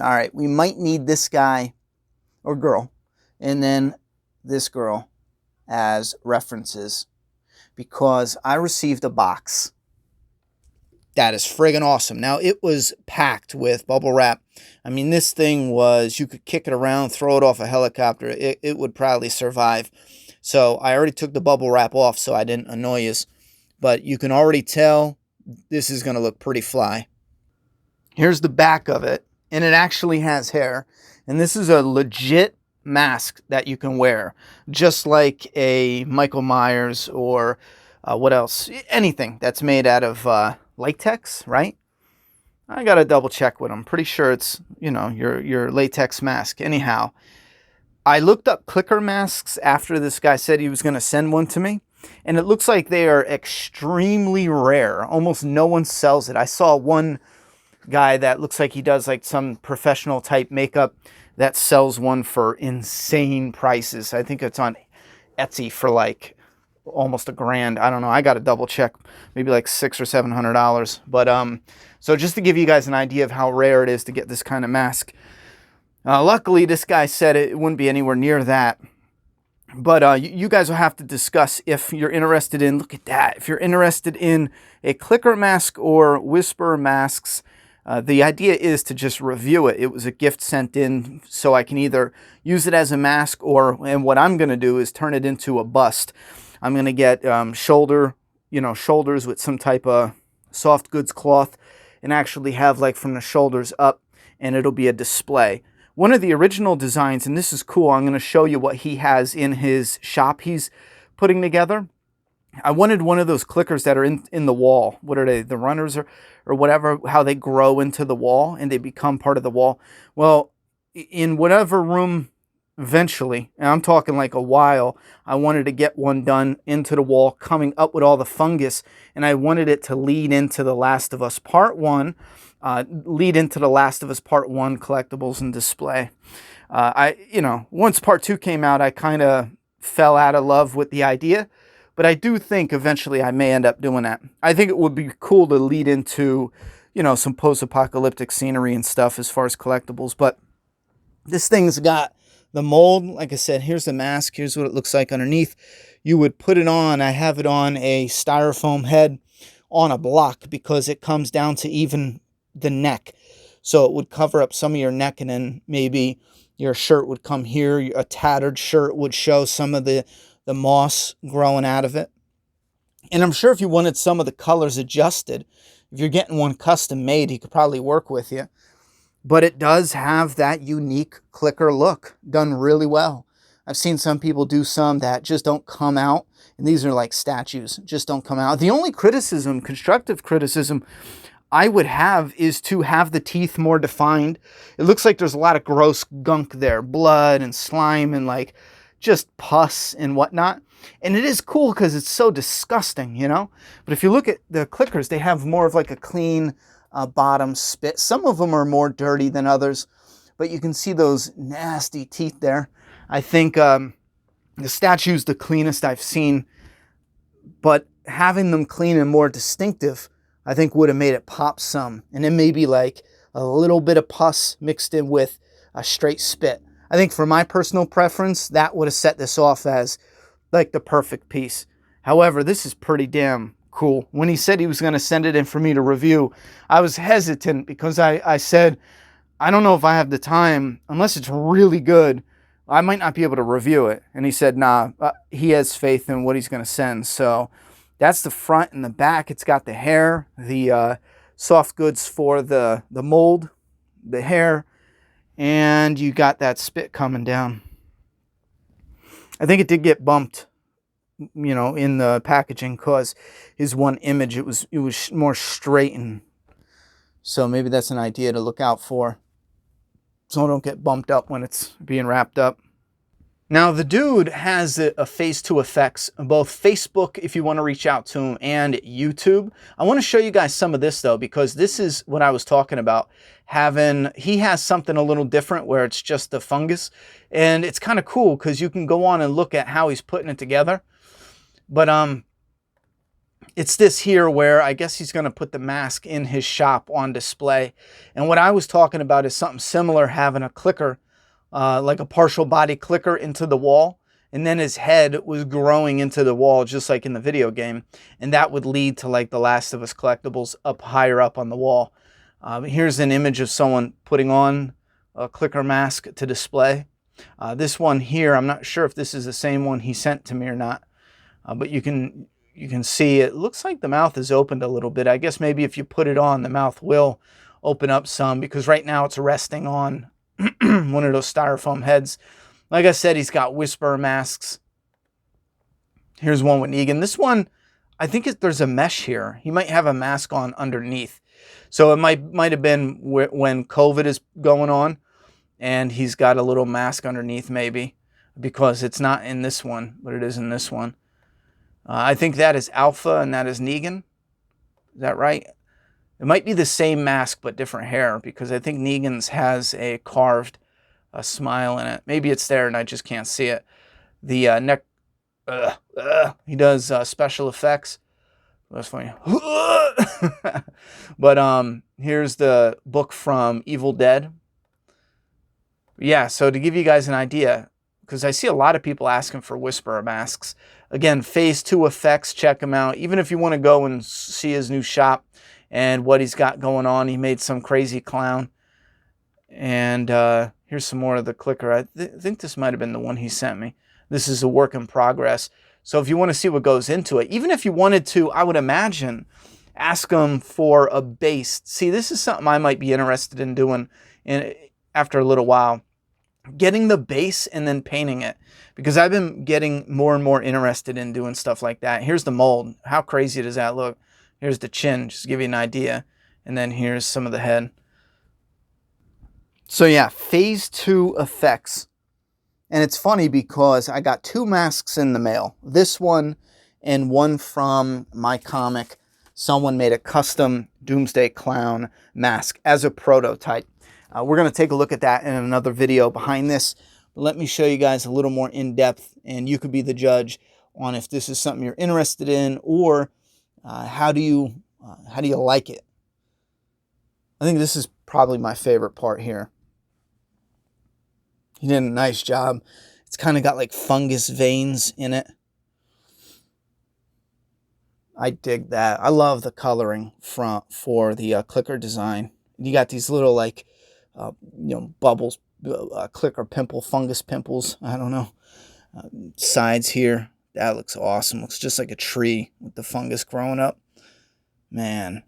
All right, we might need this guy or girl and then this girl as references because I received a box that is friggin' awesome. Now, it was packed with bubble wrap. I mean, this thing was, you could kick it around, throw it off a helicopter. It would probably survive. So I already took the bubble wrap off so I didn't annoy you. But you can already tell this is going to look pretty fly. Here's the back of it. And it actually has hair. And this is a legit mask that you can wear. Just like a Michael Myers or what else? Anything that's made out of latex, right? I got to double check with them. Pretty sure it's, you know, your latex mask. Anyhow, I looked up clicker masks after this guy said he was going to send one to me. And it looks like they are extremely rare. Almost no one sells it. I saw one guy that looks like he does like some professional type makeup that sells one for insane prices. I think it's on Etsy for like almost $1,000. I don't know. I got to double check. Maybe like $600 or $700. But so just to give you guys an idea of how rare it is to get this kind of mask. Luckily, this guy said it wouldn't be anywhere near that. But you guys will have to discuss if you're interested in, look at that, if you're interested in a clicker mask or whisper masks. The idea is to just review it. It was a gift sent in, so I can either use it as a mask and what I'm going to do is turn it into a bust. I'm going to get shoulders with some type of soft goods cloth and actually have like from the shoulders up, and it'll be a display. One of the original designs, and this is cool, I'm going to show you what he has in his shop he's putting together. I wanted one of those clickers that are in the wall. What are they? The runners or whatever, how they grow into the wall and they become part of the wall. Well, in whatever room eventually, and I'm talking like a while, I wanted to get one done into the wall, coming up with all the fungus, and I wanted it to lead into The Last of Us Part 1, lead into The Last of Us Part 1 collectibles and display. Once Part 2 came out, I kind of fell out of love with the idea, but I do think eventually I may end up doing that. I think it would be cool to lead into, some post-apocalyptic scenery and stuff as far as collectibles, but this thing's got the mold. Like I said, here's the mask. Here's what it looks like underneath. You would put it on. I have it on a styrofoam head on a block because it comes down to even the neck. So it would cover up some of your neck, and then maybe your shirt would come here. A tattered shirt would show some of the moss growing out of it. And I'm sure if you wanted some of the colors adjusted, if you're getting one custom made, he could probably work with you. But it does have that unique clicker look, done really well. I've seen some people do some that just don't come out, and these are like statues, just don't come out. The only criticism, constructive criticism, I would have is to have the teeth more defined. It looks like there's a lot of gross gunk there, blood and slime and like just pus and whatnot. And it is cool because it's so disgusting, But if you look at the clickers, they have more of like a clean bottom spit. Some of them are more dirty than others, but you can see those nasty teeth there. I think the statue's the cleanest I've seen, but having them clean and more distinctive, I think would have made it pop some. And then maybe like a little bit of pus mixed in with a straight spit. I think for my personal preference, that would have set this off as like the perfect piece. However, this is pretty damn cool. When he said he was going to send it in for me to review, I was hesitant because I said, I don't know if I have the time. Unless it's really good, I might not be able to review it. And he said, nah, he has faith in what he's going to send. So that's the front and the back. It's got the hair, the soft goods for the mold, the hair, and you got that spit coming down. I think it did get bumped, in the packaging because his one image, it was more straightened. So maybe that's an idea to look out for, so don't get bumped up when it's being wrapped up. Now, the dude has a phase 2 effects, both Facebook, if you want to reach out to him, and YouTube. I want to show you guys some of this, though, because this is what I was talking about. He has something a little different where it's just the fungus, and it's kind of cool because you can go on and look at how he's putting it together. But It's this here where I guess he's going to put the mask in his shop on display. And what I was talking about is something similar, having a clicker, like a partial body clicker into the wall. And then his head was growing into the wall, just like in the video game. And that would lead to like the Last of Us collectibles up higher up on the wall. Here's an image of someone putting on a clicker mask to display. This one here, I'm not sure if this is the same one he sent to me or not. But you can see it looks like the mouth is opened a little bit. I guess maybe if you put it on, the mouth will open up some, because right now it's resting on one of those styrofoam heads. Like I said, he's got whisper masks. Here's one with Negan. This one, I think there's a mesh here. He might have a mask on underneath. So it might have been when COVID is going on, and he's got a little mask underneath maybe, because it's not in this one, but it is in this one. I think that is Alpha and that is Negan. Is that right? It might be the same mask but different hair, because I think Negan's has a carved smile in it. Maybe it's there and I just can't see it. The neck, he does special effects. That's funny. But here's the book from Evil Dead. Yeah, so to give you guys an idea, because I see a lot of people asking for Whisperer masks. Again, Phase 2 effects, check him out. Even if you want to go and see his new shop and what he's got going on. He made some crazy clown. And here's some more of the clicker. I think this might have been the one he sent me. This is a work in progress. So if you want to see what goes into it, even if you wanted to, I would imagine, ask him for a base. See, this is something I might be interested in doing after a little while. Getting the base and then painting it, because I've been getting more and more interested in doing stuff like that. Here's the mold. How crazy does that look? Here's the chin, just to give you an idea. And then here's some of the head. So yeah, Phase 2 effects. And it's funny because I got 2 masks in the mail. This one and one from my comic. Someone made a custom Doomsday Clown mask as a prototype. We're going to take a look at that in another video behind this. But let me show you guys a little more in depth, and you could be the judge on if this is something you're interested in, or how do you like it. I think this is probably my favorite part here. He did a nice job. It's kind of got like fungus veins in it. I dig that. I love the coloring for the clicker design. You got these little like bubbles, clicker pimple, fungus pimples. I don't know. Sides here. That looks awesome. Looks just like a tree with the fungus growing up. Man,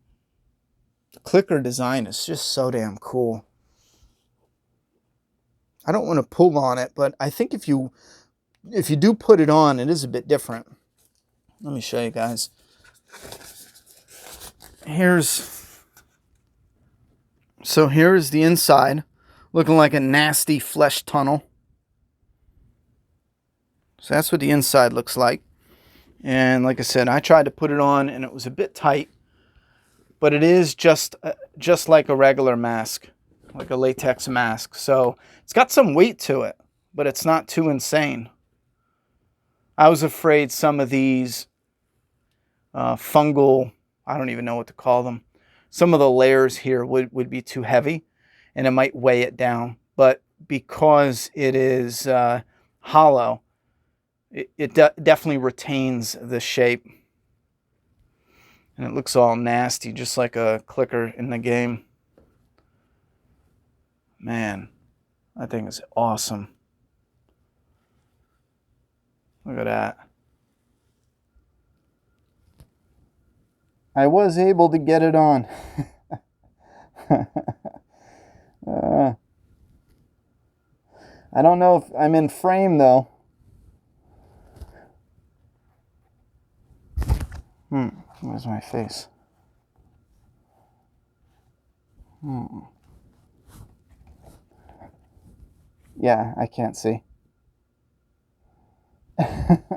the clicker design is just so damn cool. I don't want to pull on it, but I think if you do put it on, it is a bit different. Let me show you guys. Here's the inside, looking like a nasty flesh tunnel. So that's what the inside looks like. And like I said, I tried to put it on and it was a bit tight, but it is just like a regular mask, like a latex mask. So it's got some weight to it, but it's not too insane. I was afraid some of these fungal, I don't even know what to call them, some of the layers here would be too heavy and it might weigh it down. But because it is hollow, it definitely retains the shape. And it looks all nasty, just like a clicker in the game. Man, that thing is awesome. Look at that. I was able to get it on. I don't know if I'm in frame though. Where's my face? Yeah, I can't see. All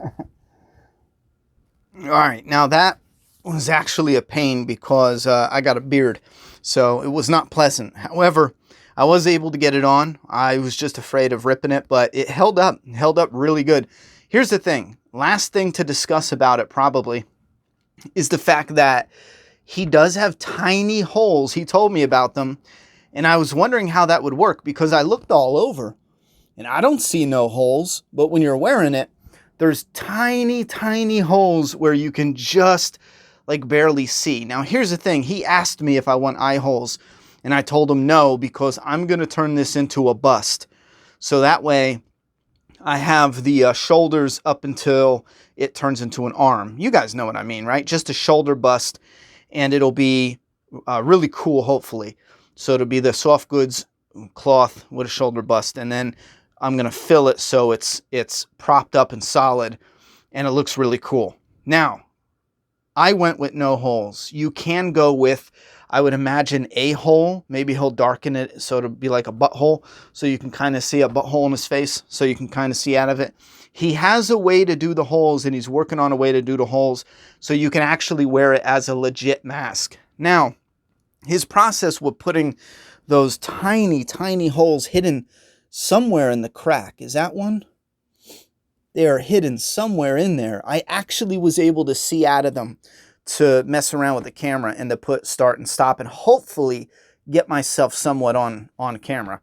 right, now that was actually a pain because I got a beard, so it was not pleasant. However, I was able to get it on. I was just afraid of ripping it, but it held up really good. Here's the thing. Last thing to discuss about it probably is the fact that he does have tiny holes. He told me about them, and I was wondering how that would work because I looked all over and I don't see no holes, but when you're wearing it, there's tiny, tiny holes where you can just like barely see. Now, here's the thing. He asked me if I want eye holes, and I told him no because I'm going to turn this into a bust. So that way I have the shoulders up until it turns into an arm. You guys know what I mean, right? Just a shoulder bust, and it'll be really cool, hopefully. So it'll be the soft goods cloth with a shoulder bust, and then I'm going to fill it so it's propped up and solid, and it looks really cool. Now, I went with no holes. You can go with, I would imagine, a hole. Maybe he'll darken it so it'll be like a butthole, so you can kind of see a butthole in his face, so you can kind of see out of it. He has a way to do the holes, and he's working on a way to do the holes so you can actually wear it as a legit mask. Now, his process with putting those tiny, tiny holes hidden somewhere in the crack. Is that one? They are hidden somewhere in there. I actually was able to see out of them to mess around with the camera and to put start and stop and hopefully get myself somewhat on camera.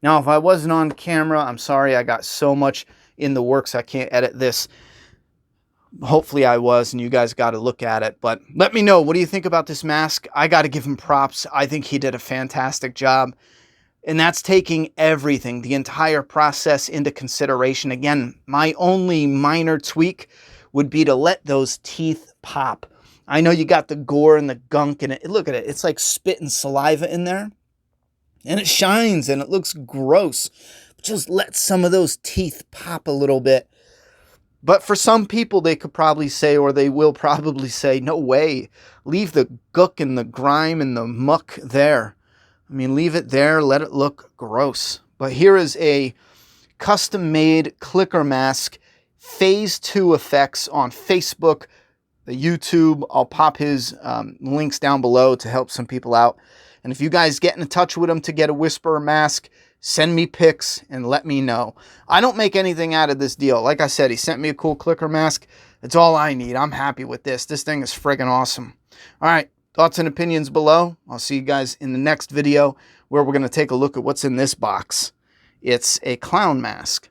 Now, if I wasn't on camera, I'm sorry. I got so much in the works I can't edit this. Hopefully I was, and you guys got to look at it. But let me know, what do you think about this mask? I got to give him props. I think he did a fantastic job. And that's taking everything, the entire process into consideration. Again, my only minor tweak would be to let those teeth pop. I know you got the gore and the gunk in it. Look at it. It's like spit and saliva in there. And it shines and it looks gross. Just let some of those teeth pop a little bit. But for some people, they could probably say, or they will probably say, no way. Leave the gook and the grime and the muck there. I mean, leave it there, let it look gross. But here is a custom-made clicker mask, Phase 2 effects on Facebook, the YouTube. I'll pop his links down below to help some people out. And if you guys get in touch with him to get a Whisperer mask, send me pics and let me know. I don't make anything out of this deal. Like I said, he sent me a cool clicker mask. That's all I need. I'm happy with this. This thing is friggin' awesome. All right. Thoughts and opinions below. I'll see you guys in the next video where we're going to take a look at what's in this box. It's a clown mask.